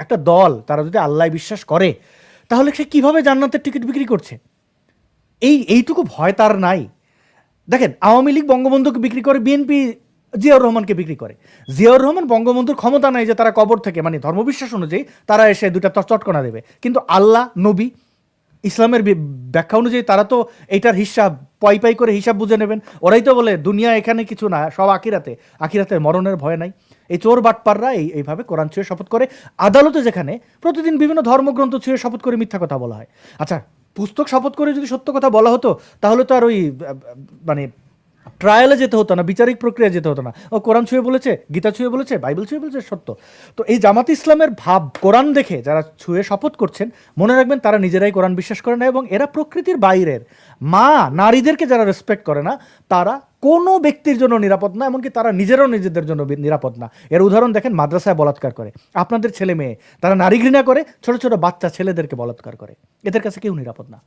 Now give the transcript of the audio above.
একটা দল তারা যদি আল্লাহ বিশ্বাস করে, তাহলে সে কিভাবে জান্নাতের টিকিট বিক্রি করছে? এইটুকু ভয় তার নাই? দেখেন, আওয়ামী লীগ বঙ্গবন্ধুকে বিক্রি করে, বিএনপি জিয়াউর রহমানকে বিক্রি করে। জিয়াউর রহমান বঙ্গবন্ধুর ক্ষমতা নাই যে তারা কবর থেকে, মানে ধর্মবিশ্বাস অনুযায়ী তারা এসে দুটা চটকনা দেবে, কিন্তু আল্লাহ, নবী, ইসলামের ব্যাখ্যা অনুযায়ী তারা তো এইটার হিসাব পাই পাই করে হিসাব বুঝে নেবেন। ওরাই তো বলে দুনিয়া এখানে কিছু না, সব আখিরাতে, আখিরাতের মরণের ভয় নাই। এই চোর বাটপাররা এইভাবে কোরআন ছুঁয়ে শপথ করে আদালতে, যেখানে প্রতিদিন বিভিন্ন ধর্মগ্রন্থ ছুঁয়ে শপথ করে মিথ্যা কথা বলা হয়। আচ্ছা, পুস্তক শপথ করে যদি সত্য কথা বলা হতো, তাহলে তো আর ওই মানে ট্রায়ালে যেতে হতো না, বিচারিক প্রক্রিয়া যেতে হতো না। ও কোরআন ছুঁয়ে বলেছে, গীতা ছুঁয়ে বলেছে, বাইবেল ছুঁয়ে বলেছে, সত্য। তো এই জামাত ইসলামের ভাব, কোরআন দেখে যারা ছুঁয়ে শপথ করছেন, মনে রাখবেন তারা নিজেরাই কোরআন বিশ্বাস করে না, এবং এরা প্রকৃতির বাইরের। মা, নারীদেরকে যারা রেসপেক্ট করে না, তারা কোনো ব্যক্তির জন্য নিরাপদ না, এমনকি তারা নিজেরাও নিজেদের জন্য নিরাপদ না। এর উদাহরণ দেখেন, মাদ্রাসায় বলাৎকার করে আপনাদের ছেলে মেয়ে, তারা নারী ঘৃণা করে, ছোট ছোট বাচ্চা ছেলেদেরকে বলাৎকার করে, এদের কাছে কেউ নিরাপদ না।